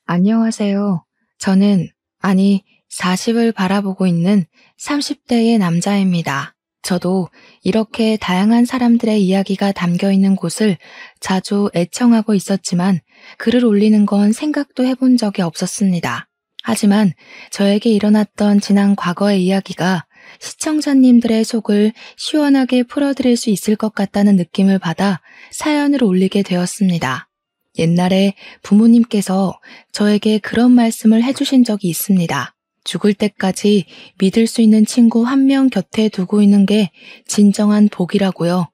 안녕하세요. 저는, 40을 바라보고 있는 30대의 남자입니다. 저도 이렇게 다양한 사람들의 이야기가 담겨 있는 곳을 자주 애청하고 있었지만 글을 올리는 건 생각도 해본 적이 없었습니다. 하지만 저에게 일어났던 지난 과거의 이야기가 시청자님들의 속을 시원하게 풀어드릴 수 있을 것 같다는 느낌을 받아 사연을 올리게 되었습니다. 옛날에 부모님께서 저에게 그런 말씀을 해주신 적이 있습니다. 죽을 때까지 믿을 수 있는 친구 한 명 곁에 두고 있는 게 진정한 복이라고요.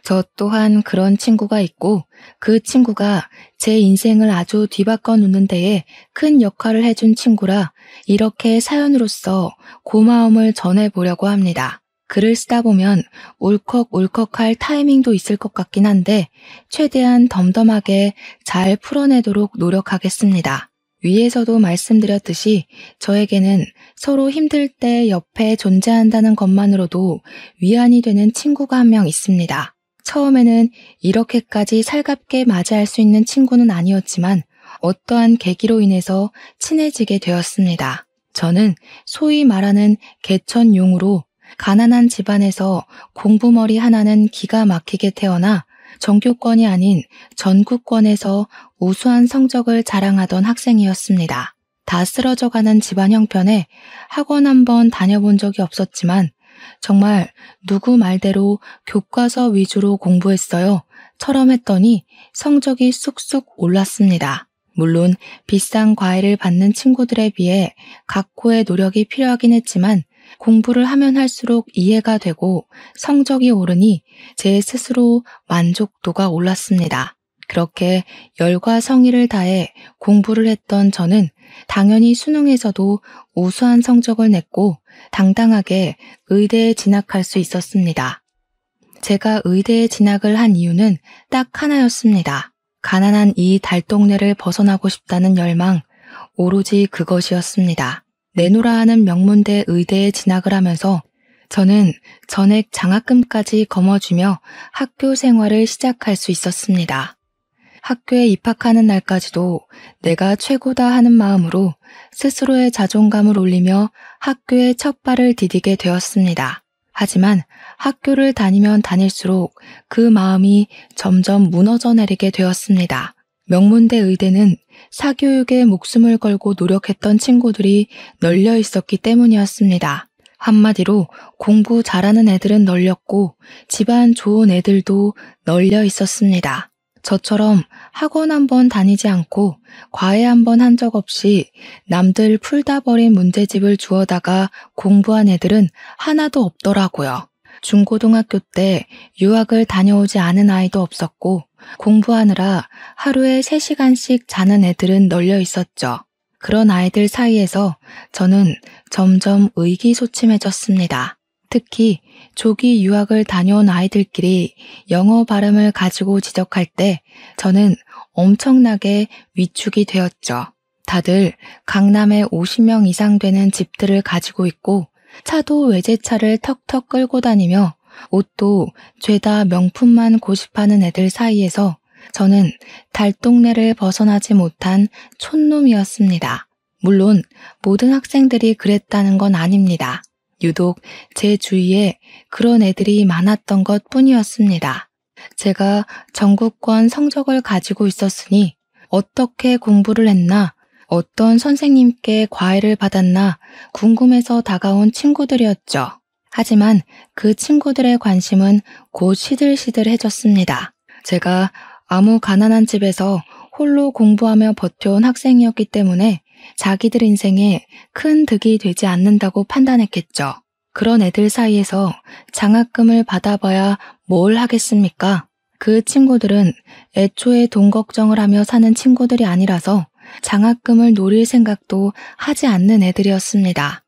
저 또한 그런 친구가 있고 그 친구가 제 인생을 아주 뒤바꿔 놓는 데에 큰 역할을 해준 친구라 이렇게 사연으로서 고마움을 전해보려고 합니다. 글을 쓰다 보면 울컥울컥할 타이밍도 있을 것 같긴 한데 최대한 덤덤하게 잘 풀어내도록 노력하겠습니다. 위에서도 말씀드렸듯이 저에게는 서로 힘들 때 옆에 존재한다는 것만으로도 위안이 되는 친구가 한 명 있습니다. 처음에는 이렇게까지 살갑게 맞이할 수 있는 친구는 아니었지만 어떠한 계기로 인해서 친해지게 되었습니다. 저는 소위 말하는 개천용으로 가난한 집안에서 공부머리 하나는 기가 막히게 태어나 전교권이 아닌 전국권에서 우수한 성적을 자랑하던 학생이었습니다. 다 쓰러져가는 집안 형편에 학원 한번 다녀본 적이 없었지만 정말 누구 말대로 교과서 위주로 공부했어요. 처럼 했더니 성적이 쑥쑥 올랐습니다. 물론 비싼 과외를 받는 친구들에 비해 각고의 노력이 필요하긴 했지만 공부를 하면 할수록 이해가 되고 성적이 오르니 제 스스로 만족도가 올랐습니다. 그렇게 열과 성의를 다해 공부를 했던 저는 당연히 수능에서도 우수한 성적을 냈고 당당하게 의대에 진학할 수 있었습니다. 제가 의대에 진학을 한 이유는 딱 하나였습니다. 가난한 이 달동네를 벗어나고 싶다는 열망, 오로지 그것이었습니다. 내노라 하는 명문대 의대에 진학을 하면서 저는 전액 장학금까지 거머쥐며 학교 생활을 시작할 수 있었습니다. 학교에 입학하는 날까지도 내가 최고다 하는 마음으로 스스로의 자존감을 올리며 학교에 첫 발을 디디게 되었습니다. 하지만 학교를 다니면 다닐수록 그 마음이 점점 무너져 내리게 되었습니다. 명문대 의대는 사교육에 목숨을 걸고 노력했던 친구들이 널려 있었기 때문이었습니다. 한마디로 공부 잘하는 애들은 널렸고 집안 좋은 애들도 널려 있었습니다. 저처럼 학원 한번 다니지 않고 과외 한번 한 적 없이 남들 풀다 버린 문제집을 주워다가 공부한 애들은 하나도 없더라고요. 중고등학교 때 유학을 다녀오지 않은 아이도 없었고 공부하느라 하루에 3시간씩 자는 애들은 널려 있었죠. 그런 아이들 사이에서 저는 점점 의기소침해졌습니다. 특히 조기 유학을 다녀온 아이들끼리 영어 발음을 가지고 지적할 때 저는 엄청나게 위축이 되었죠. 다들 강남에 50명 이상 되는 집들을 가지고 있고 차도 외제차를 턱턱 끌고 다니며 옷도 죄다 명품만 고집하는 애들 사이에서 저는 달동네를 벗어나지 못한 촌놈이었습니다. 물론 모든 학생들이 그랬다는 건 아닙니다. 유독 제 주위에 그런 애들이 많았던 것 뿐이었습니다. 제가 전국권 성적을 가지고 있었으니 어떻게 공부를 했나, 어떤 선생님께 과외를 받았나 궁금해서 다가온 친구들이었죠. 하지만 그 친구들의 관심은 곧 시들시들해졌습니다. 제가 아무 가난한 집에서 홀로 공부하며 버텨온 학생이었기 때문에 자기들 인생에 큰 득이 되지 않는다고 판단했겠죠. 그런 애들 사이에서 장학금을 받아봐야 뭘 하겠습니까? 그 친구들은 애초에 돈 걱정을 하며 사는 친구들이 아니라서 장학금을 노릴 생각도 하지 않는 애들이었습니다.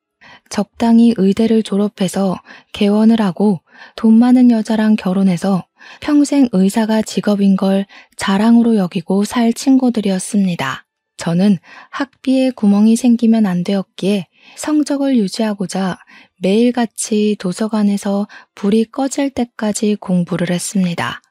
적당히 의대를 졸업해서 개원을 하고 돈 많은 여자랑 결혼해서 평생 의사가 직업인 걸 자랑으로 여기고 살 친구들이었습니다. 저는 학비에 구멍이 생기면 안 되었기에 성적을 유지하고자 매일같이 도서관에서 불이 꺼질 때까지 공부를 했습니다.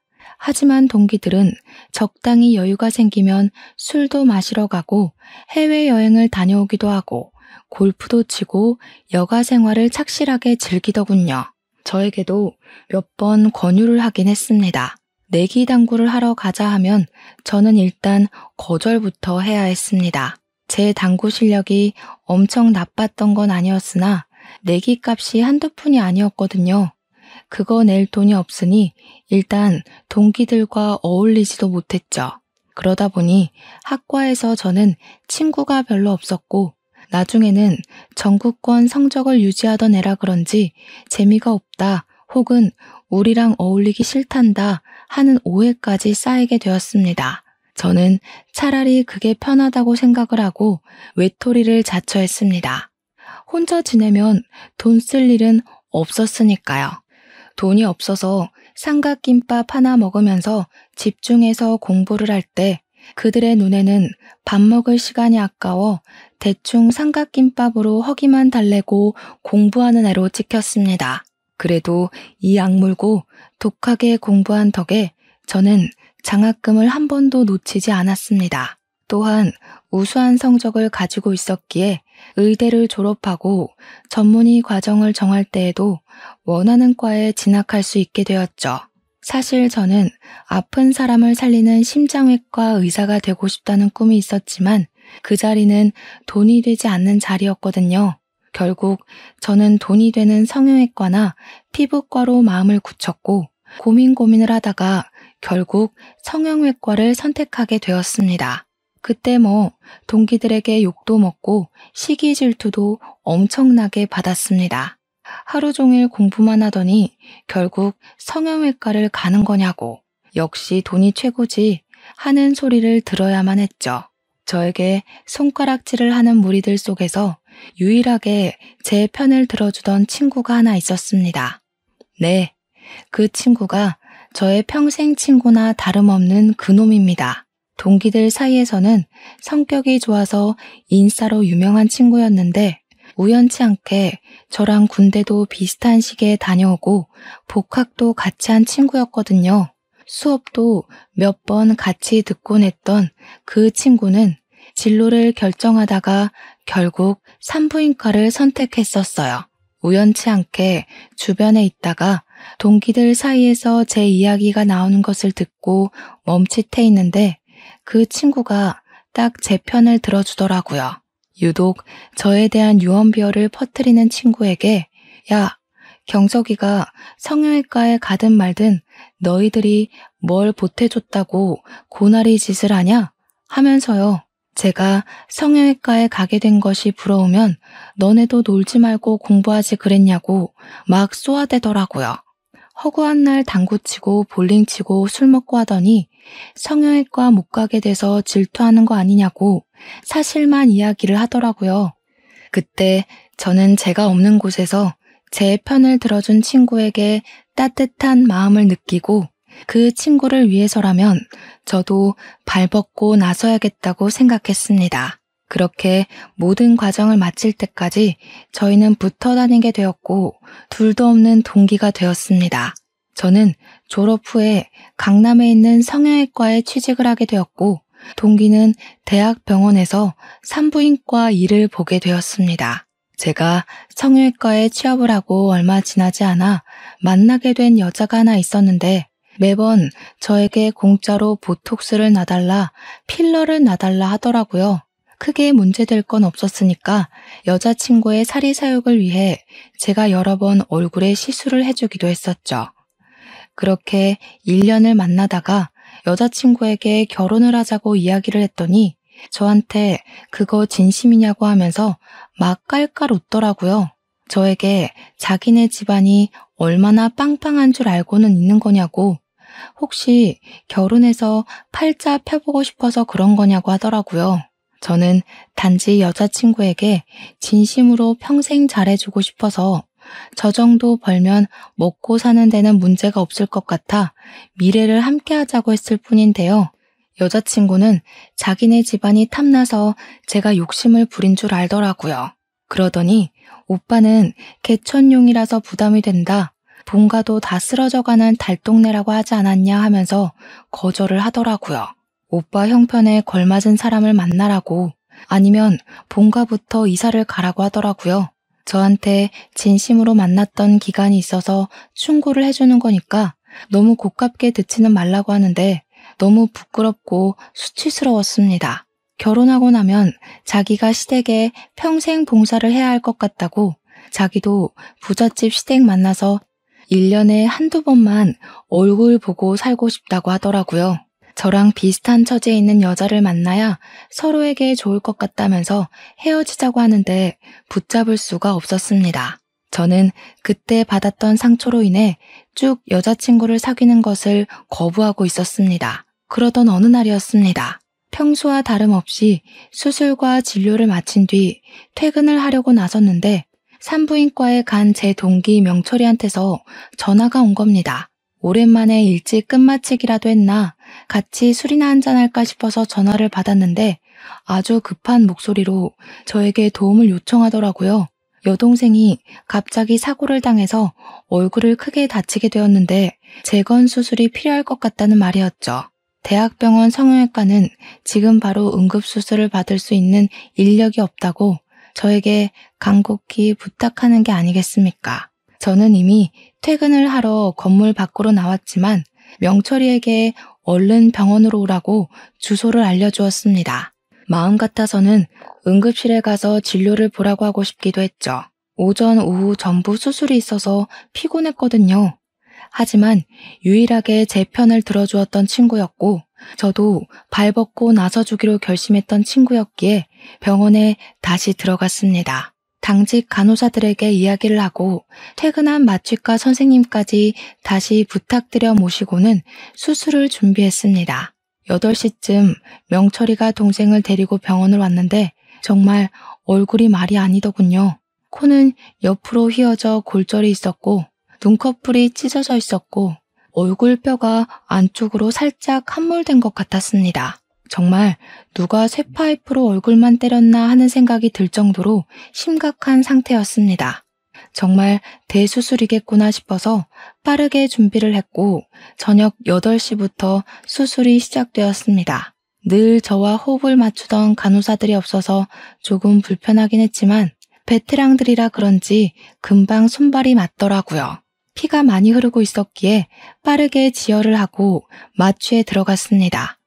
하지만 동기들은 적당히 여유가 생기면 술도 마시러 가고 해외여행을 다녀오기도 하고 골프도 치고 여가 생활을 착실하게 즐기더군요. 저에게도 몇 번 권유를 하긴 했습니다. 내기 당구를 하러 가자 하면 저는 일단 거절부터 해야 했습니다. 제 당구 실력이 엄청 나빴던 건 아니었으나 내기 값이 한두 푼이 아니었거든요. 그거 낼 돈이 없으니 일단 동기들과 어울리지도 못했죠. 그러다 보니 학과에서 저는 친구가 별로 없었고 나중에는 전국권 성적을 유지하던 애라 그런지 재미가 없다 혹은 우리랑 어울리기 싫단다 하는 오해까지 쌓이게 되었습니다. 저는 차라리 그게 편하다고 생각을 하고 외톨이를 자처했습니다. 혼자 지내면 돈 쓸 일은 없었으니까요. 돈이 없어서 삼각김밥 하나 먹으면서 집중해서 공부를 할 때 그들의 눈에는 밥 먹을 시간이 아까워 대충 삼각김밥으로 허기만 달래고 공부하는 애로 찍혔습니다. 그래도 이 악물고 독하게 공부한 덕에 저는 장학금을 한 번도 놓치지 않았습니다. 또한 우수한 성적을 가지고 있었기에 의대를 졸업하고 전문의 과정을 정할 때에도 원하는 과에 진학할 수 있게 되었죠. 사실 저는 아픈 사람을 살리는 심장외과 의사가 되고 싶다는 꿈이 있었지만 그 자리는 돈이 되지 않는 자리였거든요. 결국 저는 돈이 되는 성형외과나 피부과로 마음을 굳혔고 고민을 하다가 결국 성형외과를 선택하게 되었습니다. 그때 동기들에게 욕도 먹고 시기 질투도 엄청나게 받았습니다. 하루 종일 공부만 하더니 결국 성형외과를 가는 거냐고 역시 돈이 최고지 하는 소리를 들어야만 했죠. 저에게 손가락질을 하는 무리들 속에서 유일하게 제 편을 들어주던 친구가 하나 있었습니다. 네, 그 친구가 저의 평생 친구나 다름없는 그놈입니다. 동기들 사이에서는 성격이 좋아서 인싸로 유명한 친구였는데 우연치 않게 저랑 군대도 비슷한 시기에 다녀오고 복학도 같이 한 친구였거든요. 수업도 몇 번 같이 듣곤 했던 그 친구는 진로를 결정하다가 결국 산부인과를 선택했었어요. 우연치 않게 주변에 있다가 동기들 사이에서 제 이야기가 나오는 것을 듣고 멈칫해 있는데 그 친구가 딱 제 편을 들어주더라고요. 유독 저에 대한 유언비어를 퍼뜨리는 친구에게 야, 경석이가 성형외과에 가든 말든 너희들이 뭘 보태줬다고 고나리 짓을 하냐? 하면서요. 제가 성형외과에 가게 된 것이 부러우면 너네도 놀지 말고 공부하지 그랬냐고 막 쏘아대더라고요. 허구한 날 당구 치고 볼링 치고 술 먹고 하더니 성형외과 못 가게 돼서 질투하는 거 아니냐고 사실만 이야기를 하더라고요. 그때 저는 제가 없는 곳에서 제 편을 들어준 친구에게 따뜻한 마음을 느끼고 그 친구를 위해서라면 저도 발벗고 나서야겠다고 생각했습니다. 그렇게 모든 과정을 마칠 때까지 저희는 붙어 다니게 되었고 둘도 없는 동기가 되었습니다. 저는 졸업 후에 강남에 있는 성형외과에 취직을 하게 되었고 동기는 대학병원에서 산부인과 일을 보게 되었습니다. 제가 성형외과에 취업을 하고 얼마 지나지 않아 만나게 된 여자가 하나 있었는데 매번 저에게 공짜로 보톡스를 놔달라, 필러를 놔달라 하더라고요. 크게 문제될 건 없었으니까 여자친구의 사리사욕을 위해 제가 여러 번 얼굴에 시술을 해주기도 했었죠. 그렇게 1년을 만나다가 여자친구에게 결혼을 하자고 이야기를 했더니 저한테 그거 진심이냐고 하면서 막 깔깔 웃더라고요. 저에게 자기네 집안이 얼마나 빵빵한 줄 알고는 있는 거냐고, 혹시 결혼해서 팔자 펴보고 싶어서 그런 거냐고 하더라고요. 저는 단지 여자친구에게 진심으로 평생 잘해주고 싶어서 저 정도 벌면 먹고 사는 데는 문제가 없을 것 같아 미래를 함께 하자고 했을 뿐인데요. 여자친구는 자기네 집안이 탐나서 제가 욕심을 부린 줄 알더라고요. 그러더니 오빠는 개천용이라서 부담이 된다. 본가도 다 쓰러져가는 달동네라고 하지 않았냐 하면서 거절을 하더라고요. 오빠 형편에 걸맞은 사람을 만나라고 아니면 본가부터 이사를 가라고 하더라고요. 저한테 진심으로 만났던 기간이 있어서 충고를 해주는 거니까 너무 고깝게 듣지는 말라고 하는데 너무 부끄럽고 수치스러웠습니다. 결혼하고 나면 자기가 시댁에 평생 봉사를 해야 할 것 같다고 자기도 부잣집 시댁 만나서 1년에 한두 번만 얼굴 보고 살고 싶다고 하더라고요. 저랑 비슷한 처지에 있는 여자를 만나야 서로에게 좋을 것 같다면서 헤어지자고 하는데 붙잡을 수가 없었습니다. 저는 그때 받았던 상처로 인해 쭉 여자친구를 사귀는 것을 거부하고 있었습니다. 그러던 어느 날이었습니다. 평소와 다름없이 수술과 진료를 마친 뒤 퇴근을 하려고 나섰는데 산부인과에 간 제 동기 명철이한테서 전화가 온 겁니다. 오랜만에 일찍 끝마치기라도 했나 같이 술이나 한잔할까 싶어서 전화를 받았는데 아주 급한 목소리로 저에게 도움을 요청하더라고요. 여동생이 갑자기 사고를 당해서 얼굴을 크게 다치게 되었는데 재건 수술이 필요할 것 같다는 말이었죠. 대학병원 성형외과는 지금 바로 응급수술을 받을 수 있는 인력이 없다고 저에게 간곡히 부탁하는 게 아니겠습니까? 저는 이미 퇴근을 하러 건물 밖으로 나왔지만 명철이에게 얼른 병원으로 오라고 주소를 알려주었습니다. 마음 같아서는 응급실에 가서 진료를 보라고 하고 싶기도 했죠. 오전, 오후 전부 수술이 있어서 피곤했거든요. 하지만 유일하게 제 편을 들어주었던 친구였고 저도 발벗고 나서주기로 결심했던 친구였기에 병원에 다시 들어갔습니다. 당직 간호사들에게 이야기를 하고 퇴근한 마취과 선생님까지 다시 부탁드려 모시고는 수술을 준비했습니다. 8시쯤 명철이가 동생을 데리고 병원을 왔는데 정말 얼굴이 말이 아니더군요. 코는 옆으로 휘어져 골절이 있었고 눈꺼풀이 찢어져 있었고 얼굴뼈가 안쪽으로 살짝 함몰된 것 같았습니다. 정말 누가 쇠파이프로 얼굴만 때렸나 하는 생각이 들 정도로 심각한 상태였습니다. 정말 대수술이겠구나 싶어서 빠르게 준비를 했고 저녁 8시부터 수술이 시작되었습니다. 늘 저와 호흡을 맞추던 간호사들이 없어서 조금 불편하긴 했지만 베테랑들이라 그런지 금방 손발이 맞더라고요. 피가 많이 흐르고 있었기에 빠르게 지혈을 하고 마취에 들어갔습니다.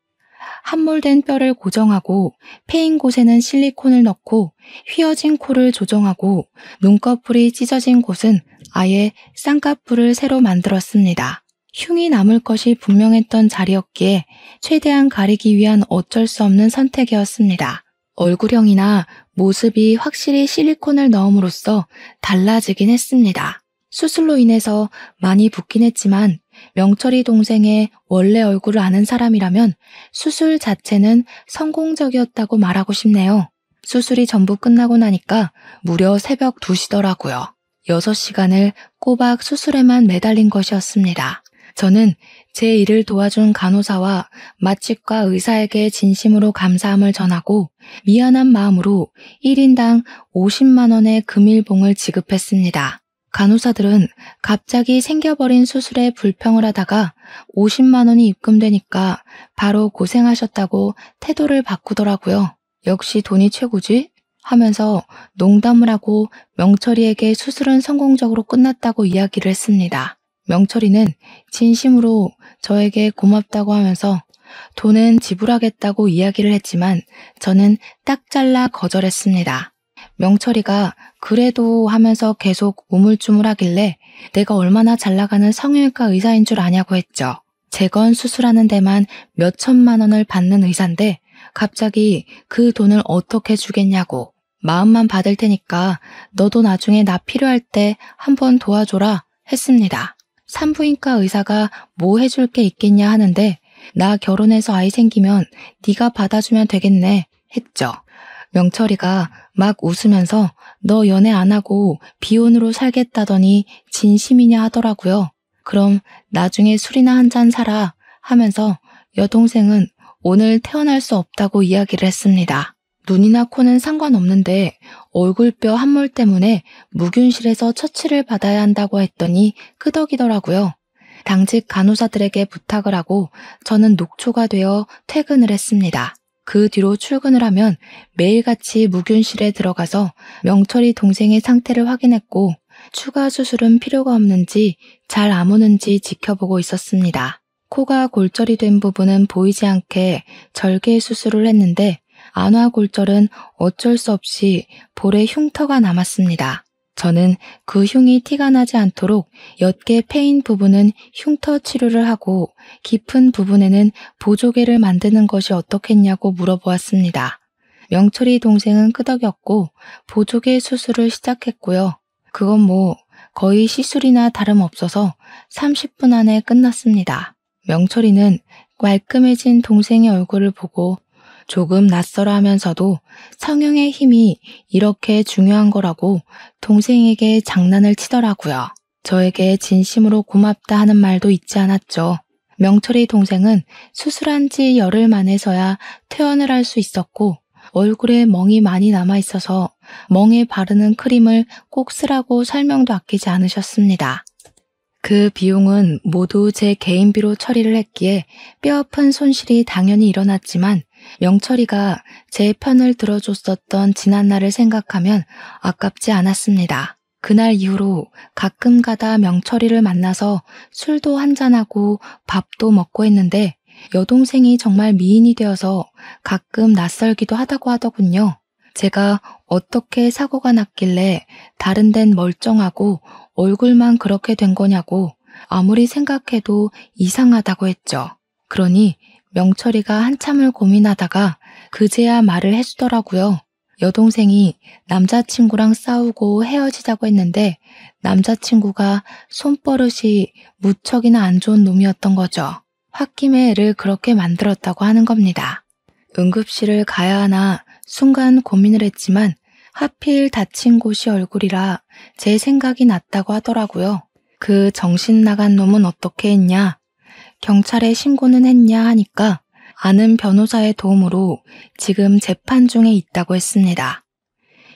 함몰된 뼈를 고정하고 패인 곳에는 실리콘을 넣고 휘어진 코를 조정하고 눈꺼풀이 찢어진 곳은 아예 쌍꺼풀을 새로 만들었습니다. 흉이 남을 것이 분명했던 자리였기에 최대한 가리기 위한 어쩔 수 없는 선택이었습니다. 얼굴형이나 모습이 확실히 실리콘을 넣음으로써 달라지긴 했습니다. 수술로 인해서 많이 붓긴 했지만 명철이 동생의 원래 얼굴을 아는 사람이라면 수술 자체는 성공적이었다고 말하고 싶네요. 수술이 전부 끝나고 나니까 무려 새벽 2시더라고요. 6시간을 꼬박 수술에만 매달린 것이었습니다. 저는 제 일을 도와준 간호사와 마취과 의사에게 진심으로 감사함을 전하고 미안한 마음으로 1인당 50만 원의 금일봉을 지급했습니다. 간호사들은 갑자기 생겨버린 수술에 불평을 하다가 50만 원이 입금되니까 바로 고생하셨다고 태도를 바꾸더라고요. 역시 돈이 최고지? 하면서 농담을 하고 명철이에게 수술은 성공적으로 끝났다고 이야기를 했습니다. 명철이는 진심으로 저에게 고맙다고 하면서 돈은 지불하겠다고 이야기를 했지만 저는 딱 잘라 거절했습니다. 명철이가 그래도 하면서 계속 우물쭈물하길래 내가 얼마나 잘나가는 성형외과 의사인 줄 아냐고 했죠. 재건 수술하는 데만 몇 천만 원을 받는 의사인데 갑자기 그 돈을 어떻게 주겠냐고 마음만 받을 테니까 너도 나중에 나 필요할 때 한번 도와줘라 했습니다. 산부인과 의사가 뭐 해줄 게 있겠냐 하는데 나 결혼해서 아이 생기면 네가 받아주면 되겠네 했죠. 명철이가 막 웃으면서 너 연애 안 하고 비혼으로 살겠다더니 진심이냐 하더라고요. 그럼 나중에 술이나 한잔 사라 하면서 여동생은 오늘 태어날 수 없다고 이야기를 했습니다. 눈이나 코는 상관없는데 얼굴뼈 함몰 때문에 무균실에서 처치를 받아야 한다고 했더니 끄덕이더라고요. 당직 간호사들에게 부탁을 하고 저는 녹초가 되어 퇴근을 했습니다. 그 뒤로 출근을 하면 매일같이 무균실에 들어가서 명철이 동생의 상태를 확인했고 추가 수술은 필요가 없는지 잘 아무는지 지켜보고 있었습니다. 코가 골절이 된 부분은 보이지 않게 절개 수술을 했는데 안화골절은 어쩔 수 없이 볼에 흉터가 남았습니다. 저는 그 흉이 티가 나지 않도록 옅게 패인 부분은 흉터 치료를 하고 깊은 부분에는 보조개를 만드는 것이 어떻겠냐고 물어보았습니다. 명철이 동생은 끄덕였고 보조개 수술을 시작했고요. 그건 뭐 거의 시술이나 다름없어서 30분 안에 끝났습니다. 명철이는 말끔해진 동생의 얼굴을 보고 조금 낯설어 하면서도 성형의 힘이 이렇게 중요한 거라고 동생에게 장난을 치더라고요. 저에게 진심으로 고맙다 하는 말도 잊지 않았죠. 명철이 동생은 수술한 지 열흘 만에서야 퇴원을 할 수 있었고 얼굴에 멍이 많이 남아있어서 멍에 바르는 크림을 꼭 쓰라고 설명도 아끼지 않으셨습니다. 그 비용은 모두 제 개인비로 처리를 했기에 뼈아픈 손실이 당연히 일어났지만 명철이가 제 편을 들어줬었던 지난날을 생각하면 아깝지 않았습니다. 그날 이후로 가끔 가다 명철이를 만나서 술도 한잔하고 밥도 먹고 했는데 여동생이 정말 미인이 되어서 가끔 낯설기도 하다고 하더군요. 제가 어떻게 사고가 났길래 다른 데는 멀쩡하고 얼굴만 그렇게 된 거냐고 아무리 생각해도 이상하다고 했죠. 그러니 명철이가 한참을 고민하다가 그제야 말을 해주더라고요. 여동생이 남자친구랑 싸우고 헤어지자고 했는데 남자친구가 손버릇이 무척이나 안 좋은 놈이었던 거죠. 홧김에 애를 그렇게 만들었다고 하는 겁니다. 응급실을 가야 하나 순간 고민을 했지만 하필 다친 곳이 얼굴이라 제 생각이 났다고 하더라고요. 그 정신 나간 놈은 어떻게 했냐? 경찰에 신고는 했냐 하니까 아는 변호사의 도움으로 지금 재판 중에 있다고 했습니다.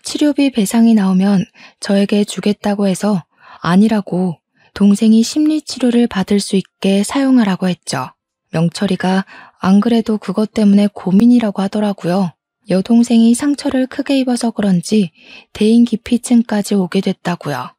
치료비 배상이 나오면 저에게 주겠다고 해서 아니라고 동생이 심리치료를 받을 수 있게 사용하라고 했죠. 명철이가 안 그래도 그것 때문에 고민이라고 하더라고요. 여동생이 상처를 크게 입어서 그런지 대인기피증까지 오게 됐다고요.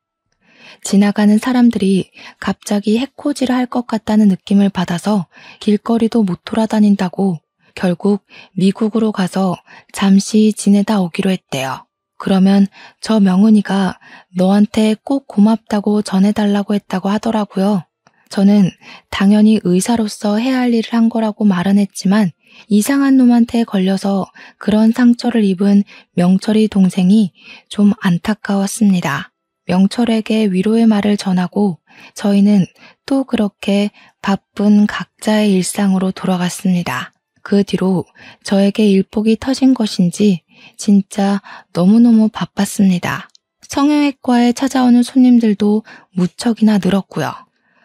지나가는 사람들이 갑자기 해코지를 할 것 같다는 느낌을 받아서 길거리도 못 돌아다닌다고 결국 미국으로 가서 잠시 지내다 오기로 했대요. 그러면 저 명은이가 너한테 꼭 고맙다고 전해달라고 했다고 하더라고요. 저는 당연히 의사로서 해야 할 일을 한 거라고 말은 했지만 이상한 놈한테 걸려서 그런 상처를 입은 명철이 동생이 좀 안타까웠습니다. 명철에게 위로의 말을 전하고 저희는 또 그렇게 바쁜 각자의 일상으로 돌아갔습니다. 그 뒤로 저에게 일복이 터진 것인지 진짜 너무너무 바빴습니다. 성형외과에 찾아오는 손님들도 무척이나 늘었고요.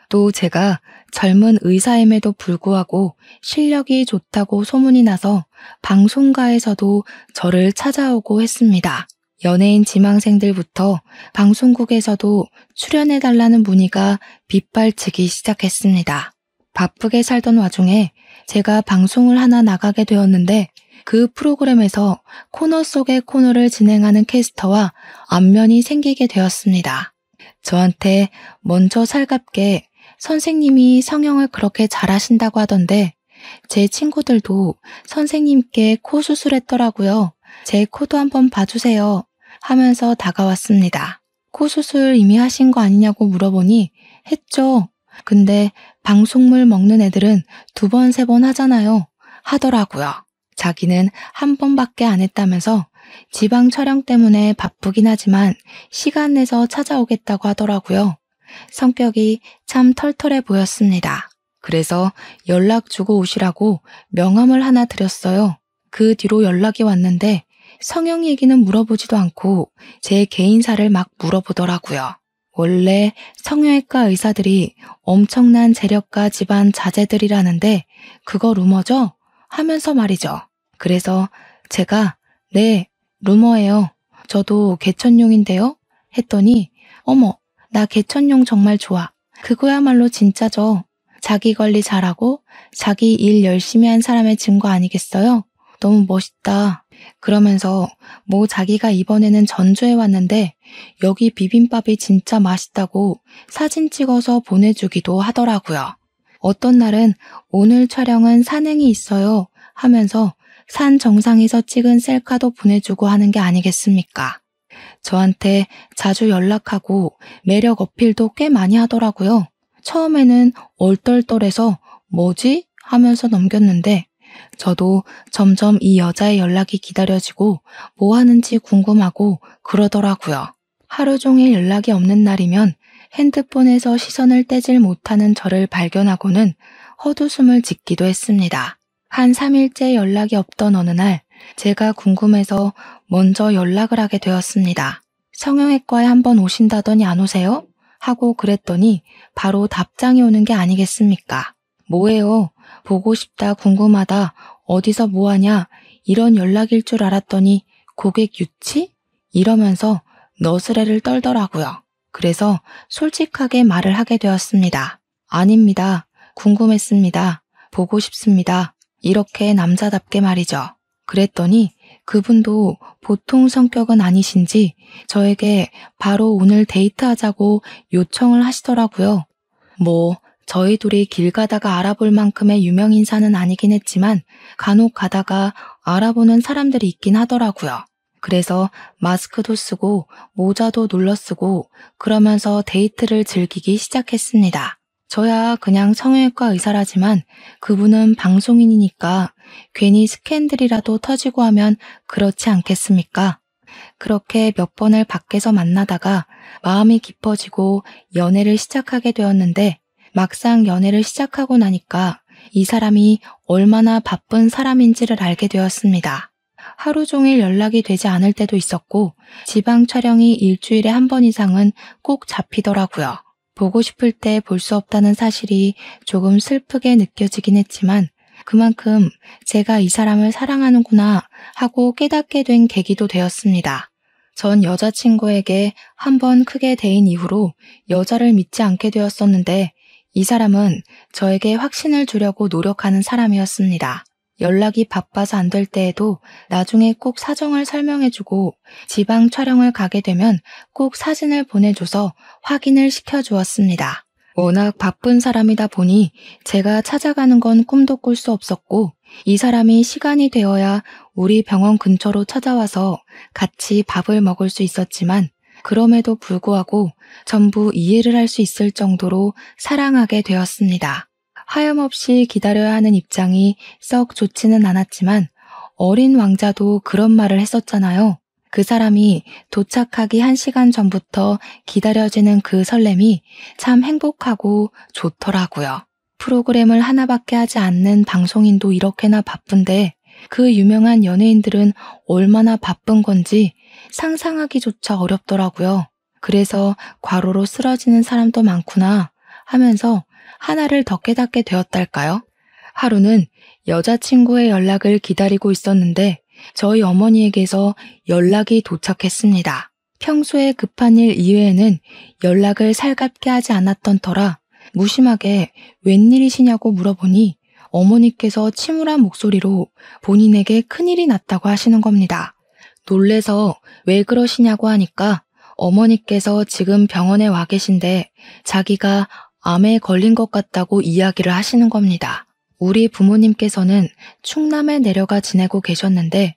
또 제가 젊은 의사임에도 불구하고 실력이 좋다고 소문이 나서 방송가에서도 저를 찾아오고 했습니다. 연예인 지망생들부터 방송국에서도 출연해달라는 문의가 빗발치기 시작했습니다. 바쁘게 살던 와중에 제가 방송을 하나 나가게 되었는데 그 프로그램에서 코너 속의 코너를 진행하는 캐스터와 안면이 생기게 되었습니다. 저한테 먼저 살갑게 선생님이 성형을 그렇게 잘하신다고 하던데 제 친구들도 선생님께 코 수술했더라고요. 제 코도 한번 봐주세요 하면서 다가왔습니다. 코 수술 이미 하신 거 아니냐고 물어보니 했죠. 근데 방송물 먹는 애들은 2번, 3번 하잖아요. 하더라고요. 자기는 한 번밖에 안 했다면서 지방 촬영 때문에 바쁘긴 하지만 시간 내서 찾아오겠다고 하더라고요. 성격이 참 털털해 보였습니다. 그래서 연락 주고 오시라고 명함을 하나 드렸어요. 그 뒤로 연락이 왔는데 성형 얘기는 물어보지도 않고 제 개인사를 막 물어보더라고요. 원래 성형외과 의사들이 엄청난 재력가 집안 자제들이라는데 그거 루머죠? 하면서 말이죠. 그래서 제가 네, 루머예요. 저도 개천용인데요. 했더니, 어머, 나 개천용 정말 좋아. 그거야말로 진짜죠. 자기 관리 잘하고 자기 일 열심히 한 사람의 증거 아니겠어요? 너무 멋있다. 그러면서 자기가 이번에는 전주에 왔는데 여기 비빔밥이 진짜 맛있다고 사진 찍어서 보내주기도 하더라고요. 어떤 날은 오늘 촬영은 산행이 있어요 하면서 산 정상에서 찍은 셀카도 보내주고 하는 게 아니겠습니까? 저한테 자주 연락하고 매력 어필도 꽤 많이 하더라고요. 처음에는 얼떨떨해서 뭐지? 하면서 넘겼는데 저도 점점 이 여자의 연락이 기다려지고 뭐 하는지 궁금하고 그러더라고요. 하루 종일 연락이 없는 날이면 핸드폰에서 시선을 떼질 못하는 저를 발견하고는 헛웃음을 짓기도 했습니다. 한 3일째 연락이 없던 어느 날 제가 궁금해서 먼저 연락을 하게 되었습니다. 성형외과에 한번 오신다더니 안 오세요? 하고 그랬더니 바로 답장이 오는 게 아니겠습니까? 뭐예요? 보고 싶다, 궁금하다, 어디서 뭐하냐, 이런 연락일 줄 알았더니 고객 유치? 이러면서 너스레를 떨더라고요. 그래서 솔직하게 말을 하게 되었습니다. 아닙니다. 궁금했습니다. 보고 싶습니다. 이렇게 남자답게 말이죠. 그랬더니 그분도 보통 성격은 아니신지 저에게 바로 오늘 데이트하자고 요청을 하시더라고요. 저희 둘이 길 가다가 알아볼 만큼의 유명인사는 아니긴 했지만 간혹 가다가 알아보는 사람들이 있긴 하더라고요. 그래서 마스크도 쓰고 모자도 눌러 쓰고 그러면서 데이트를 즐기기 시작했습니다. 저야 그냥 성형외과 의사라지만 그분은 방송인이니까 괜히 스캔들이라도 터지고 하면 그렇지 않겠습니까? 그렇게 몇 번을 밖에서 만나다가 마음이 깊어지고 연애를 시작하게 되었는데 막상 연애를 시작하고 나니까 이 사람이 얼마나 바쁜 사람인지를 알게 되었습니다. 하루 종일 연락이 되지 않을 때도 있었고 지방 촬영이 일주일에 한 번 이상은 꼭 잡히더라고요. 보고 싶을 때 볼 수 없다는 사실이 조금 슬프게 느껴지긴 했지만 그만큼 제가 이 사람을 사랑하는구나 하고 깨닫게 된 계기도 되었습니다. 전 여자친구에게 한 번 크게 대인 이후로 여자를 믿지 않게 되었었는데 이 사람은 저에게 확신을 주려고 노력하는 사람이었습니다. 연락이 바빠서 안 될 때에도 나중에 꼭 사정을 설명해주고 지방 촬영을 가게 되면 꼭 사진을 보내줘서 확인을 시켜주었습니다. 워낙 바쁜 사람이다 보니 제가 찾아가는 건 꿈도 꿀 수 없었고 이 사람이 시간이 되어야 우리 병원 근처로 찾아와서 같이 밥을 먹을 수 있었지만 그럼에도 불구하고 전부 이해를 할 수 있을 정도로 사랑하게 되었습니다. 하염없이 기다려야 하는 입장이 썩 좋지는 않았지만 어린 왕자도 그런 말을 했었잖아요. 그 사람이 도착하기 1시간 전부터 기다려지는 그 설렘이 참 행복하고 좋더라고요. 프로그램을 하나밖에 하지 않는 방송인도 이렇게나 바쁜데 그 유명한 연예인들은 얼마나 바쁜 건지 상상하기조차 어렵더라고요. 그래서 과로로 쓰러지는 사람도 많구나 하면서 하나를 더 깨닫게 되었달까요? 하루는 여자친구의 연락을 기다리고 있었는데 저희 어머니에게서 연락이 도착했습니다. 평소에 급한 일 이외에는 연락을 살갑게 하지 않았던 터라 무심하게 웬일이시냐고 물어보니 어머니께서 침울한 목소리로 본인에게 큰일이 났다고 하시는 겁니다. 놀래서 왜 그러시냐고 하니까 어머니께서 지금 병원에 와 계신데 자기가 암에 걸린 것 같다고 이야기를 하시는 겁니다. 우리 부모님께서는 충남에 내려가 지내고 계셨는데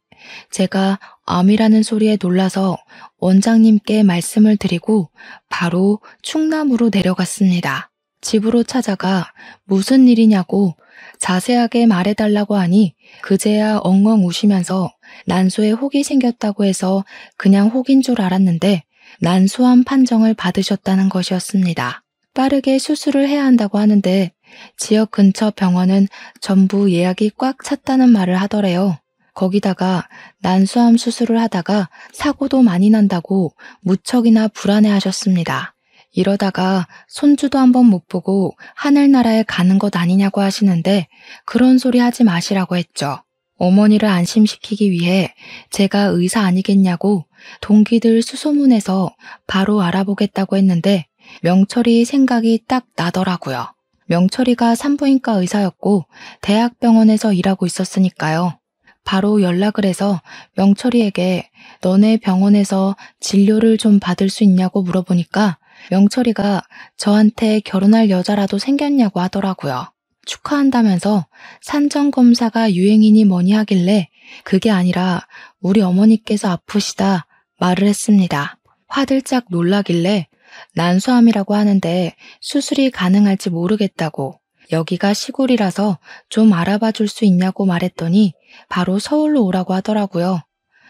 제가 암이라는 소리에 놀라서 원장님께 말씀을 드리고 바로 충남으로 내려갔습니다. 집으로 찾아가 무슨 일이냐고 자세하게 말해달라고 하니 그제야 엉엉 우시면서 난소에 혹이 생겼다고 해서 그냥 혹인 줄 알았는데 난소암 판정을 받으셨다는 것이었습니다. 빠르게 수술을 해야 한다고 하는데 지역 근처 병원은 전부 예약이 꽉 찼다는 말을 하더래요. 거기다가 난소암 수술을 하다가 사고도 많이 난다고 무척이나 불안해하셨습니다. 이러다가 손주도 한번 못 보고 하늘나라에 가는 것 아니냐고 하시는데 그런 소리 하지 마시라고 했죠. 어머니를 안심시키기 위해 제가 의사 아니겠냐고 동기들 수소문해서 바로 알아보겠다고 했는데 명철이 생각이 딱 나더라고요. 명철이가 산부인과 의사였고 대학병원에서 일하고 있었으니까요. 바로 연락을 해서 명철이에게 너네 병원에서 진료를 좀 받을 수 있냐고 물어보니까 명철이가 저한테 결혼할 여자라도 생겼냐고 하더라고요. 축하한다면서 산전검사가 유행이니 뭐니 하길래 그게 아니라 우리 어머니께서 아프시다 말을 했습니다. 화들짝 놀라길래 난소암이라고 하는데 수술이 가능할지 모르겠다고 여기가 시골이라서 좀 알아봐 줄 수 있냐고 말했더니 바로 서울로 오라고 하더라고요.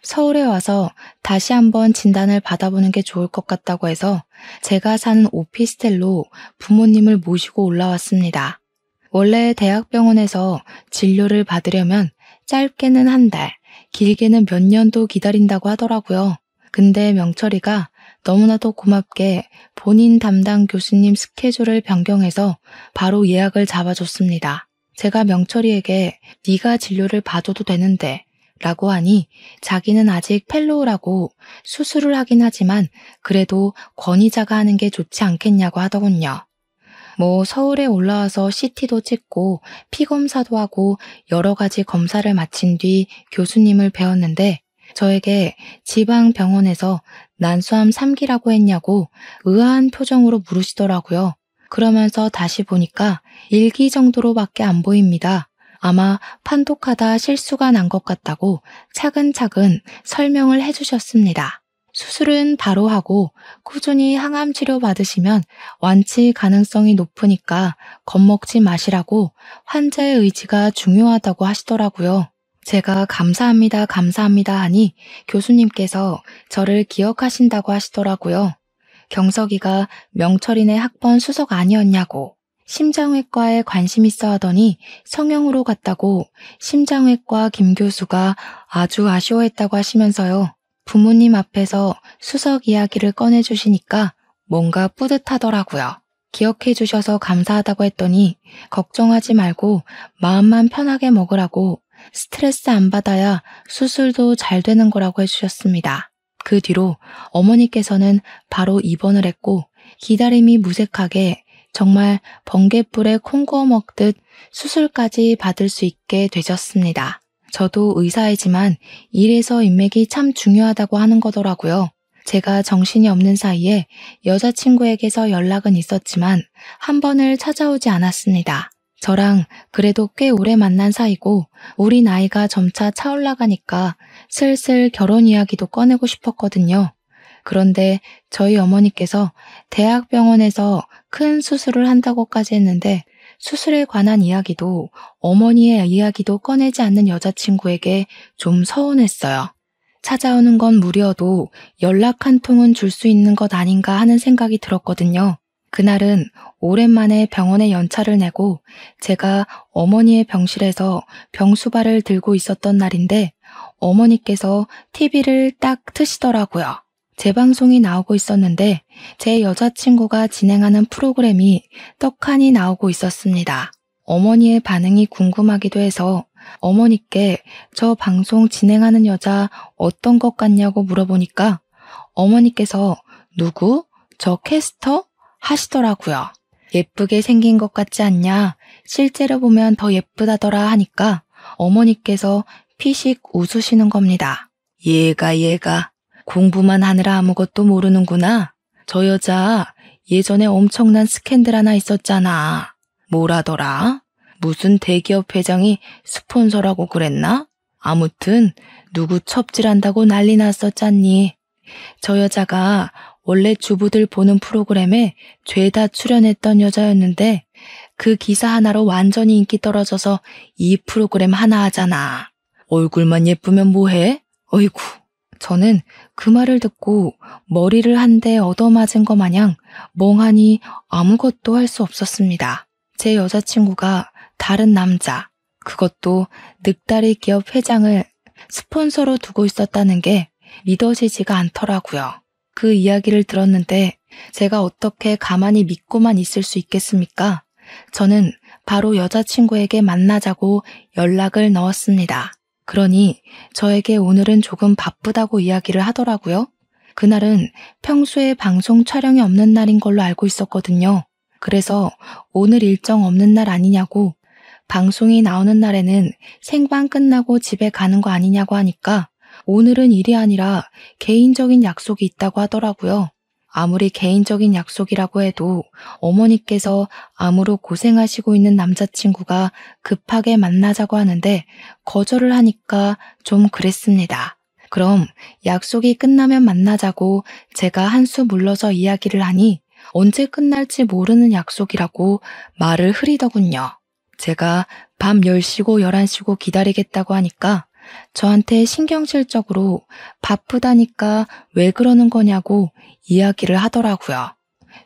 서울에 와서 다시 한번 진단을 받아보는 게 좋을 것 같다고 해서 제가 사는 오피스텔로 부모님을 모시고 올라왔습니다. 원래 대학병원에서 진료를 받으려면 짧게는 한 달, 길게는 몇 년도 기다린다고 하더라고요. 근데 명철이가 너무나도 고맙게 본인 담당 교수님 스케줄을 변경해서 바로 예약을 잡아줬습니다. 제가 명철이에게 네가 진료를 봐줘도 되는데 라고 하니 자기는 아직 펠로우라고 수술을 하긴 하지만 그래도 권위자가 하는 게 좋지 않겠냐고 하더군요. 서울에 올라와서 CT도 찍고 피검사도 하고 여러 가지 검사를 마친 뒤 교수님을 배웠는데 저에게 지방병원에서 난소암 3기라고 했냐고 의아한 표정으로 물으시더라고요. 그러면서 다시 보니까 1기 정도로밖에 안 보입니다. 아마 판독하다 실수가 난 것 같다고 차근차근 설명을 해주셨습니다. 수술은 바로 하고 꾸준히 항암 치료 받으시면 완치 가능성이 높으니까 겁먹지 마시라고 환자의 의지가 중요하다고 하시더라고요. 제가 감사합니다 하니 교수님께서 저를 기억하신다고 하시더라고요. 경석이가 명철이네 학번 수석 아니었냐고 심장외과에 관심 있어 하더니 성형으로 갔다고 심장외과 김 교수가 아주 아쉬워했다고 하시면서요. 부모님 앞에서 수석 이야기를 꺼내주시니까 뭔가 뿌듯하더라고요. 기억해 주셔서 감사하다고 했더니 걱정하지 말고 마음만 편하게 먹으라고 스트레스 안 받아야 수술도 잘 되는 거라고 해주셨습니다. 그 뒤로 어머니께서는 바로 입원을 했고 기다림이 무색하게 정말 번갯불에 콩 구워 먹듯 수술까지 받을 수 있게 되셨습니다. 저도 의사이지만 일에서 인맥이 참 중요하다고 하는 거더라고요. 제가 정신이 없는 사이에 여자친구에게서 연락은 있었지만 한 번을 찾아오지 않았습니다. 저랑 그래도 꽤 오래 만난 사이고 우리 나이가 점차 차올라가니까 슬슬 결혼 이야기도 꺼내고 싶었거든요. 그런데 저희 어머니께서 대학병원에서 큰 수술을 한다고까지 했는데 수술에 관한 이야기도 어머니의 이야기도 꺼내지 않는 여자친구에게 좀 서운했어요. 찾아오는 건 무리여도 연락 한 통은 줄 수 있는 것 아닌가 하는 생각이 들었거든요. 그날은 오랜만에 병원에 연차를 내고 제가 어머니의 병실에서 병수발을 들고 있었던 날인데 어머니께서 TV를 딱 트시더라고요. 제 방송이 나오고 있었는데 제 여자친구가 진행하는 프로그램이 떡하니 나오고 있었습니다. 어머니의 반응이 궁금하기도 해서 어머니께 저 방송 진행하는 여자 어떤 것 같냐고 물어보니까 어머니께서 누구? 저 캐스터? 하시더라고요. 예쁘게 생긴 것 같지 않냐? 실제로 보면 더 예쁘다더라 하니까 어머니께서 피식 웃으시는 겁니다. 얘가 공부만 하느라 아무것도 모르는구나. 저 여자 예전에 엄청난 스캔들 하나 있었잖아. 뭐라더라? 무슨 대기업 회장이 스폰서라고 그랬나? 아무튼 누구 첩질한다고 난리 났었잖니. 저 여자가 원래 주부들 보는 프로그램에 죄다 출연했던 여자였는데 그 기사 하나로 완전히 인기 떨어져서 이 프로그램 하나 하잖아. 얼굴만 예쁘면 뭐해? 어이구. 저는 그 말을 듣고 머리를 한 대 얻어맞은 것 마냥 멍하니 아무것도 할 수 없었습니다. 제 여자친구가 다른 남자, 그것도 늑다리 기업 회장을 스폰서로 두고 있었다는 게 믿어지지가 않더라고요. 그 이야기를 들었는데 제가 어떻게 가만히 믿고만 있을 수 있겠습니까? 저는 바로 여자친구에게 만나자고 연락을 넣었습니다. 그러니 저에게 오늘은 조금 바쁘다고 이야기를 하더라고요. 그날은 평소에 방송 촬영이 없는 날인 걸로 알고 있었거든요. 그래서 오늘 일정 없는 날 아니냐고, 방송이 나오는 날에는 생방 끝나고 집에 가는 거 아니냐고 하니까 오늘은 일이 아니라 개인적인 약속이 있다고 하더라고요. 아무리 개인적인 약속이라고 해도 어머니께서 암으로 고생하시고 있는 남자친구가 급하게 만나자고 하는데 거절을 하니까 좀 그랬습니다. 그럼 약속이 끝나면 만나자고 제가 한 수 물러서 이야기를 하니 언제 끝날지 모르는 약속이라고 말을 흐리더군요. 제가 밤 10시고 11시고 기다리겠다고 하니까 저한테 신경질적으로 바쁘다니까 왜 그러는 거냐고 이야기를 하더라고요.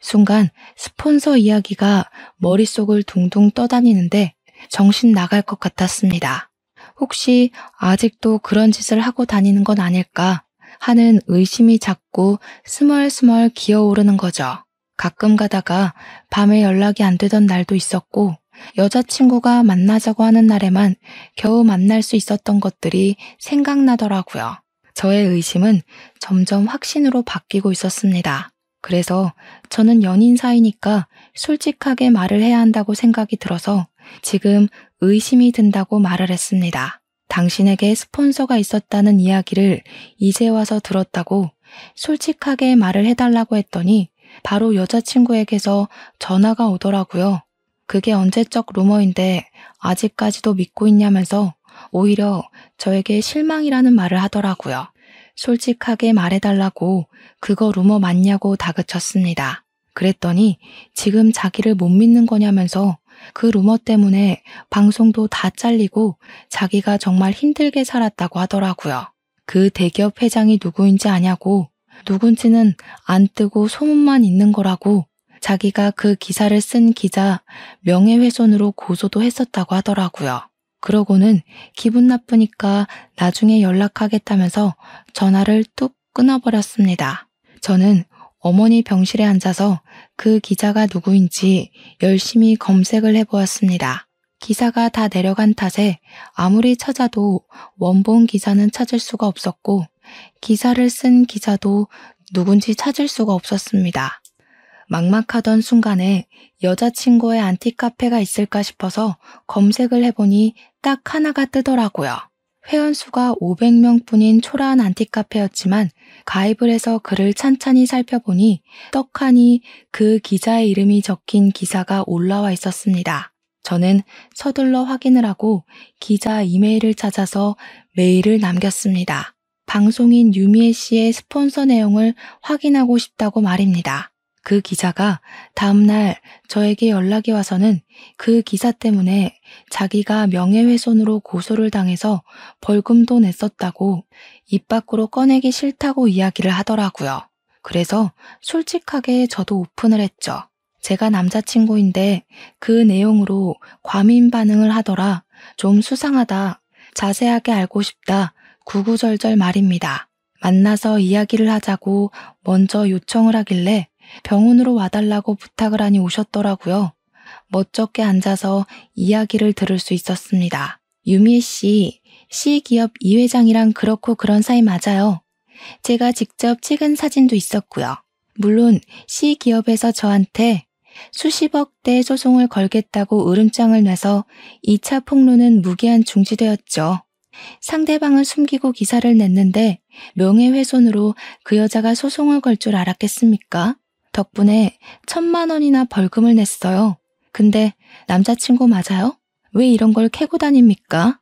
순간 스폰서 이야기가 머릿속을 둥둥 떠다니는데 정신 나갈 것 같았습니다. 혹시 아직도 그런 짓을 하고 다니는 건 아닐까 하는 의심이 자꾸 스멀스멀 기어오르는 거죠. 가끔 가다가 밤에 연락이 안 되던 날도 있었고 여자친구가 만나자고 하는 날에만 겨우 만날 수 있었던 것들이 생각나더라고요. 저의 의심은 점점 확신으로 바뀌고 있었습니다. 그래서 저는 연인 사이니까 솔직하게 말을 해야 한다고 생각이 들어서 지금 의심이 든다고 말을 했습니다. 당신에게 스폰서가 있었다는 이야기를 이제 와서 들었다고 솔직하게 말을 해달라고 했더니 바로 여자친구에게서 전화가 오더라고요. 그게 언제적 루머인데 아직까지도 믿고 있냐면서 오히려 저에게 실망이라는 말을 하더라고요. 솔직하게 말해달라고 그거 루머 맞냐고 다그쳤습니다. 그랬더니 지금 자기를 못 믿는 거냐면서 그 루머 때문에 방송도 다 잘리고 자기가 정말 힘들게 살았다고 하더라고요. 그 대기업 회장이 누구인지 아냐고, 누군지는 안 뜨고 소문만 있는 거라고, 자기가 그 기사를 쓴 기자 명예훼손으로 고소도 했었다고 하더라고요. 그러고는 기분 나쁘니까 나중에 연락하겠다면서 전화를 뚝 끊어버렸습니다. 저는 어머니 병실에 앉아서 그 기자가 누구인지 열심히 검색을 해보았습니다. 기사가 다 내려간 탓에 아무리 찾아도 원본 기사는 찾을 수가 없었고 기사를 쓴 기자도 누군지 찾을 수가 없었습니다. 막막하던 순간에 여자친구의 안티카페가 있을까 싶어서 검색을 해보니 딱 하나가 뜨더라고요. 회원수가 500명뿐인 초라한 안티카페였지만 가입을 해서 글을 찬찬히 살펴보니 떡하니 그 기자의 이름이 적힌 기사가 올라와 있었습니다. 저는 서둘러 확인을 하고 기자 이메일을 찾아서 메일을 남겼습니다. 방송인 유미애 씨의 스폰서 내용을 확인하고 싶다고 말입니다. 그 기자가 다음날 저에게 연락이 와서는 그 기사 때문에 자기가 명예훼손으로 고소를 당해서 벌금도 냈었다고 입 밖으로 꺼내기 싫다고 이야기를 하더라고요. 그래서 솔직하게 저도 오픈을 했죠. 제가 남자친구인데 그 내용으로 과민 반응을 하더라. 좀 수상하다. 자세하게 알고 싶다. 구구절절 말입니다. 만나서 이야기를 하자고 먼저 요청을 하길래 병원으로 와달라고 부탁을 하니 오셨더라고요. 멋쩍게 앉아서 이야기를 들을 수 있었습니다. 유미애 씨, C기업 이 회장이랑 그렇고 그런 사이 맞아요. 제가 직접 찍은 사진도 있었고요. 물론 C기업에서 저한테 수십억대 소송을 걸겠다고 으름장을 내서 2차 폭로는 무기한 중지되었죠. 상대방을 숨기고 기사를 냈는데 명예훼손으로 그 여자가 소송을 걸 줄 알았겠습니까? 덕분에 1,000만 원이나 벌금을 냈어요. 근데 남자친구 맞아요? 왜 이런 걸 캐고 다닙니까?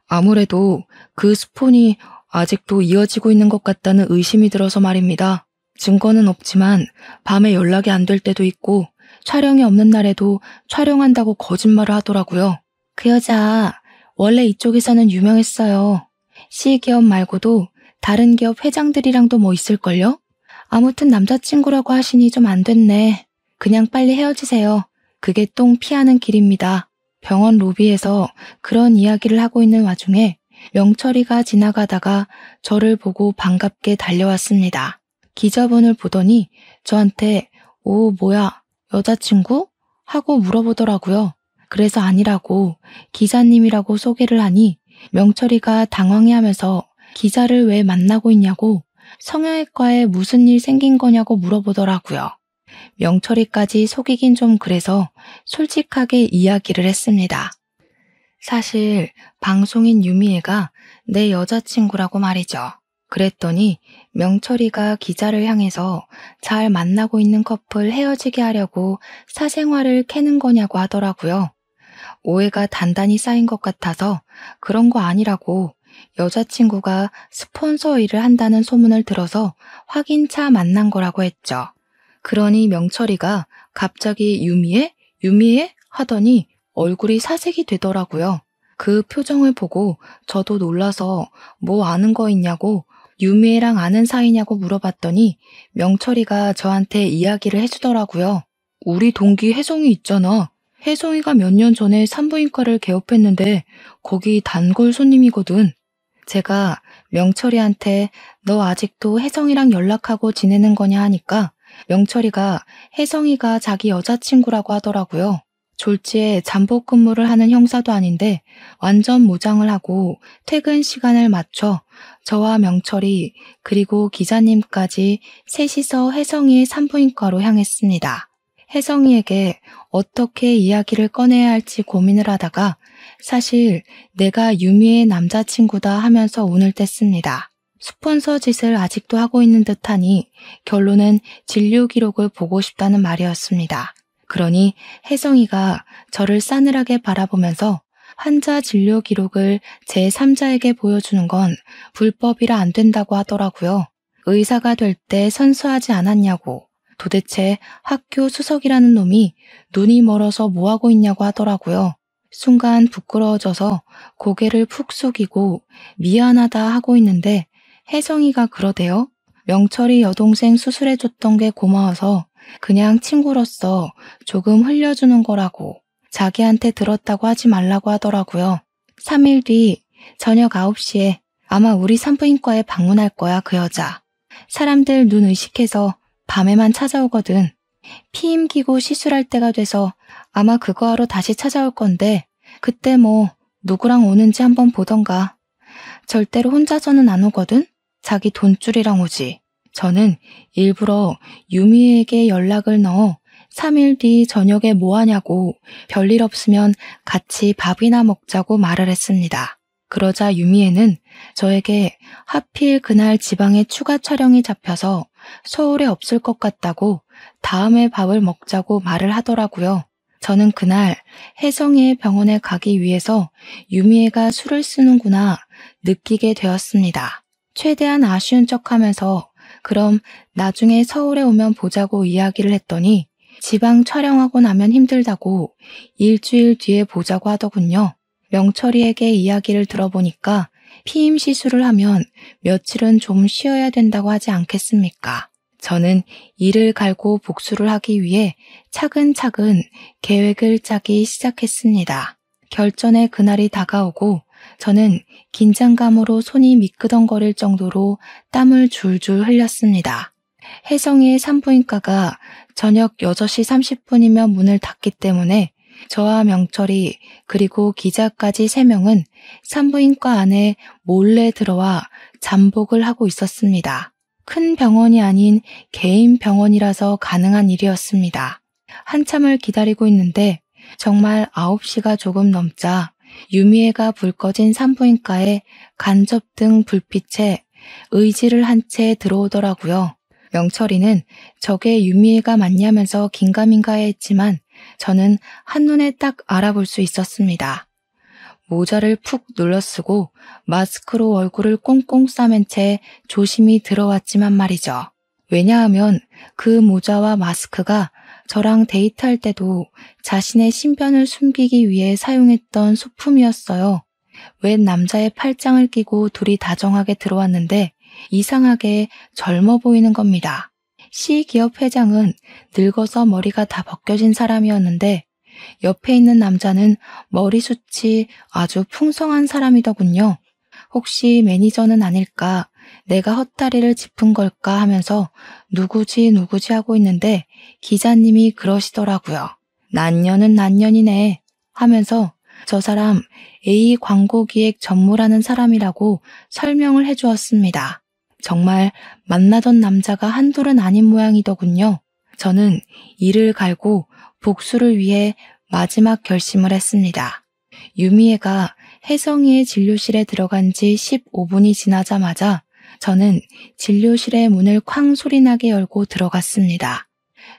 아무래도 그 스폰이 아직도 이어지고 있는 것 같다는 의심이 들어서 말입니다. 증거는 없지만 밤에 연락이 안 될 때도 있고 촬영이 없는 날에도 촬영한다고 거짓말을 하더라고요. 그 여자 원래 이쪽에서는 유명했어요. C기업 말고도 다른 기업 회장들이랑도 뭐 있을걸요? 아무튼 남자친구라고 하시니 좀 안 됐네. 그냥 빨리 헤어지세요. 그게 똥 피하는 길입니다. 병원 로비에서 그런 이야기를 하고 있는 와중에 명철이가 지나가다가 저를 보고 반갑게 달려왔습니다. 기자분을 보더니 저한테 오 뭐야 여자친구? 하고 물어보더라고요. 그래서 아니라고 기자님이라고 소개를 하니 명철이가 당황해하면서 기자를 왜 만나고 있냐고, 성형외과에 무슨 일 생긴 거냐고 물어보더라고요. 명철이까지 속이긴 좀 그래서 솔직하게 이야기를 했습니다. 사실 방송인 유미애가 내 여자친구라고 말이죠. 그랬더니 명철이가 기자를 향해서 잘 만나고 있는 커플 헤어지게 하려고 사생활을 캐는 거냐고 하더라고요. 오해가 단단히 쌓인 것 같아서 그런 거 아니라고, 여자친구가 스폰서 일을 한다는 소문을 들어서 확인차 만난 거라고 했죠. 그러니 명철이가 갑자기 유미애? 유미애? 하더니 얼굴이 사색이 되더라고요. 그 표정을 보고 저도 놀라서 뭐 아는 거 있냐고, 유미애랑 아는 사이냐고 물어봤더니 명철이가 저한테 이야기를 해주더라고요. 우리 동기 혜성이 있잖아. 혜성이가 몇 년 전에 산부인과를 개업했는데 거기 단골 손님이거든. 제가 명철이한테 너 아직도 혜성이랑 연락하고 지내는 거냐 하니까 명철이가 혜성이가 자기 여자친구라고 하더라고요. 졸지에 잠복 근무를 하는 형사도 아닌데 완전 무장을 하고 퇴근 시간을 맞춰 저와 명철이 그리고 기자님까지 셋이서 혜성이의 산부인과로 향했습니다. 혜성이에게 어떻게 이야기를 꺼내야 할지 고민을 하다가 사실 내가 유미의 남자친구다 하면서 운을 뗐습니다. 스폰서 짓을 아직도 하고 있는 듯하니 결론은 진료 기록을 보고 싶다는 말이었습니다. 그러니 혜성이가 저를 싸늘하게 바라보면서 환자 진료 기록을 제3자에게 보여주는 건 불법이라 안 된다고 하더라고요. 의사가 될 때 선수하지 않았냐고, 도대체 학교 수석이라는 놈이 눈이 멀어서 뭐하고 있냐고 하더라고요. 순간 부끄러워져서 고개를 푹 숙이고 미안하다 하고 있는데 혜성이가 그러대요. 명철이 여동생 수술해줬던 게 고마워서 그냥 친구로서 조금 흘려주는 거라고, 자기한테 들었다고 하지 말라고 하더라고요. 3일 뒤 저녁 9시에 아마 우리 산부인과에 방문할 거야, 그 여자. 사람들 눈 의식해서 밤에만 찾아오거든. 피임 기고 시술할 때가 돼서 아마 그거 하러 다시 찾아올 건데 그때 뭐 누구랑 오는지 한번 보던가. 절대로 혼자서는 안 오거든. 자기 돈줄이랑 오지. 저는 일부러 유미에게 연락을 넣어 3일 뒤 저녁에 뭐 하냐고, 별일 없으면 같이 밥이나 먹자고 말을 했습니다. 그러자 유미애는 저에게 하필 그날 지방에 추가 촬영이 잡혀서 서울에 없을 것 같다고 다음에 밥을 먹자고 말을 하더라고요. 저는 그날 혜성이의 병원에 가기 위해서 유미애가 술을 쓰는구나 느끼게 되었습니다. 최대한 아쉬운 척하면서 그럼 나중에 서울에 오면 보자고 이야기를 했더니 지방 촬영하고 나면 힘들다고 일주일 뒤에 보자고 하더군요. 명철이에게 이야기를 들어보니까 피임 시술을 하면 며칠은 좀 쉬어야 된다고 하지 않겠습니까? 저는 이를 갈고 복수를 하기 위해 차근차근 계획을 짜기 시작했습니다. 결전의 그날이 다가오고 저는 긴장감으로 손이 미끄덩거릴 정도로 땀을 줄줄 흘렸습니다. 혜성이의 산부인과가 저녁 6시 30분이면 문을 닫기 때문에 저와 명철이 그리고 기자까지 3명은 산부인과 안에 몰래 들어와 잠복을 하고 있었습니다. 큰 병원이 아닌 개인 병원이라서 가능한 일이었습니다. 한참을 기다리고 있는데 정말 9시가 조금 넘자 유미애가 불 꺼진 산부인과에 간접등 불빛에 의지를 한 채 들어오더라고요. 명철이는 저게 유미애가 맞냐면서 긴가민가해 했지만 저는 한눈에 딱 알아볼 수 있었습니다. 모자를 푹 눌러쓰고 마스크로 얼굴을 꽁꽁 싸맨 채 조심히 들어왔지만 말이죠. 왜냐하면 그 모자와 마스크가 저랑 데이트할 때도 자신의 신변을 숨기기 위해 사용했던 소품이었어요. 웬 남자의 팔짱을 끼고 둘이 다정하게 들어왔는데 이상하게 젊어 보이는 겁니다. 시기업 회장은 늙어서 머리가 다 벗겨진 사람이었는데 옆에 있는 남자는 머리숱이 아주 풍성한 사람이더군요. 혹시 매니저는 아닐까, 내가 헛다리를 짚은 걸까 하면서 누구지 하고 있는데 기자님이 그러시더라고요. 난년은 난년이네 하면서 저 사람 A 광고기획 전무라는 사람이라고 설명을 해주었습니다. 정말 만나던 남자가 한둘은 아닌 모양이더군요. 저는 이를 갈고 복수를 위해 마지막 결심을 했습니다. 유미애가 혜성이의 진료실에 들어간 지 15분이 지나자마자 저는 진료실의 문을 쾅 소리나게 열고 들어갔습니다.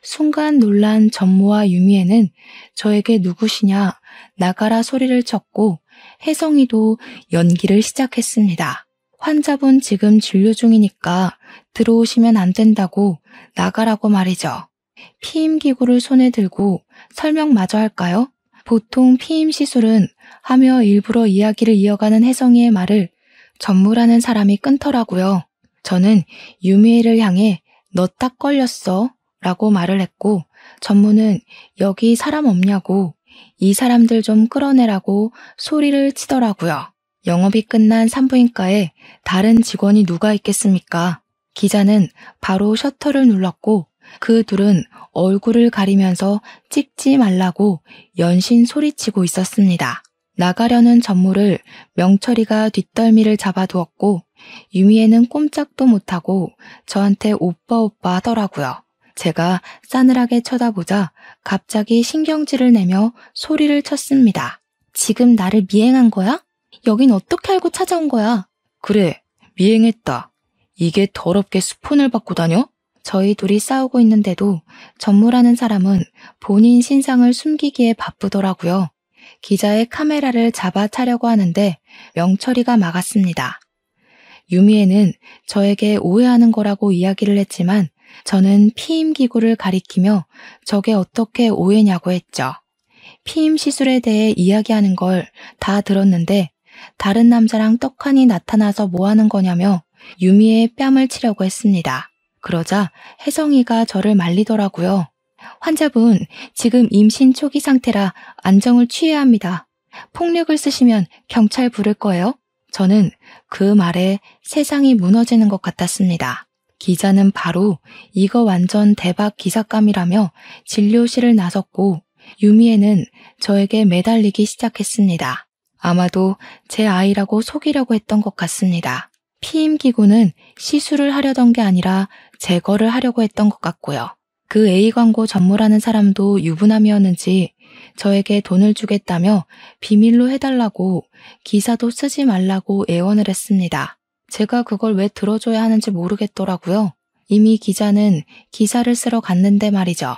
순간 놀란 전무와 유미애는 저에게 누구시냐 나가라 소리를 쳤고 혜성이도 연기를 시작했습니다. 환자분 지금 진료 중이니까 들어오시면 안 된다고 나가라고 말이죠. 피임기구를 손에 들고 설명마저 할까요? 보통 피임 시술은 하며 일부러 이야기를 이어가는 혜성이의 말을 전무라는 사람이 끊더라고요. 저는 유미애를 향해 너 딱 걸렸어 라고 말을 했고 전무는 여기 사람 없냐고 이 사람들 좀 끌어내라고 소리를 치더라고요. 영업이 끝난 산부인과에 다른 직원이 누가 있겠습니까? 기자는 바로 셔터를 눌렀고 그 둘은 얼굴을 가리면서 찍지 말라고 연신 소리치고 있었습니다. 나가려는 전무를 명철이가 뒷덜미를 잡아두었고 유미애는 꼼짝도 못하고 저한테 오빠 오빠 하더라고요. 제가 싸늘하게 쳐다보자 갑자기 신경질을 내며 소리를 쳤습니다. 지금 나를 미행한 거야? 여긴 어떻게 알고 찾아온 거야? 그래, 미행했다. 이게 더럽게 스폰을 받고 다녀? 저희 둘이 싸우고 있는데도 전무라는 사람은 본인 신상을 숨기기에 바쁘더라고요. 기자의 카메라를 잡아차려고 하는데 명철이가 막았습니다. 유미애는 저에게 오해하는 거라고 이야기를 했지만 저는 피임기구를 가리키며 저게 어떻게 오해냐고 했죠. 피임 시술에 대해 이야기하는 걸 다 들었는데 다른 남자랑 떡하니 나타나서 뭐 하는 거냐며 유미애의 뺨을 치려고 했습니다. 그러자 혜성이가 저를 말리더라고요. 환자분, 지금 임신 초기 상태라 안정을 취해야 합니다. 폭력을 쓰시면 경찰 부를 거예요? 저는 그 말에 세상이 무너지는 것 같았습니다. 기자는 바로 이거 완전 대박 기사감이라며 진료실을 나섰고 유미애는 저에게 매달리기 시작했습니다. 아마도 제 아이라고 속이려고 했던 것 같습니다. 피임기구는 시술을 하려던 게 아니라 제거를 하려고 했던 것 같고요. 그 A 광고 전무라는 사람도 유부남이었는지 저에게 돈을 주겠다며 비밀로 해달라고 기사도 쓰지 말라고 애원을 했습니다. 제가 그걸 왜 들어줘야 하는지 모르겠더라고요. 이미 기자는 기사를 쓰러 갔는데 말이죠.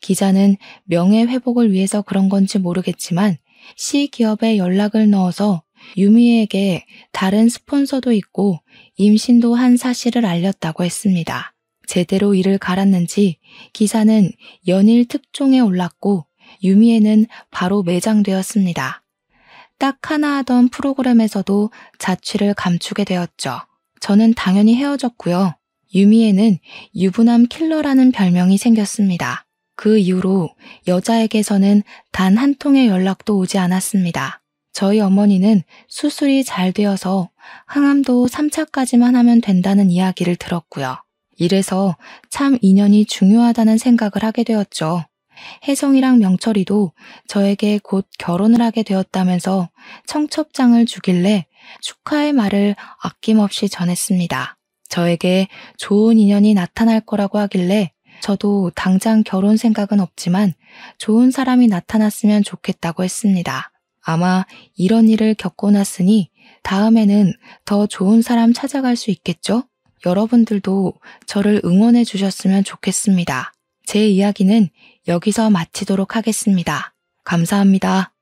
기자는 명예회복을 위해서 그런 건지 모르겠지만 C기업에 연락을 넣어서 유미에게 다른 스폰서도 있고 임신도 한 사실을 알렸다고 했습니다. 제대로 이를 갈았는지 기사는 연일 특종에 올랐고 유미애는 바로 매장되었습니다. 딱 하나 하던 프로그램에서도 자취를 감추게 되었죠. 저는 당연히 헤어졌고요. 유미애는 유부남 킬러라는 별명이 생겼습니다. 그 이후로 여자에게서는 단 한 통의 연락도 오지 않았습니다. 저희 어머니는 수술이 잘 되어서 항암도 3차까지만 하면 된다는 이야기를 들었고요. 이래서 참 인연이 중요하다는 생각을 하게 되었죠. 혜성이랑 명철이도 저에게 곧 결혼을 하게 되었다면서 청첩장을 주길래 축하의 말을 아낌없이 전했습니다. 저에게 좋은 인연이 나타날 거라고 하길래 저도 당장 결혼 생각은 없지만 좋은 사람이 나타났으면 좋겠다고 했습니다. 아마 이런 일을 겪고 났으니 다음에는 더 좋은 사람 찾아갈 수 있겠죠? 여러분들도 저를 응원해 주셨으면 좋겠습니다. 제 이야기는 여기서 마치도록 하겠습니다. 감사합니다.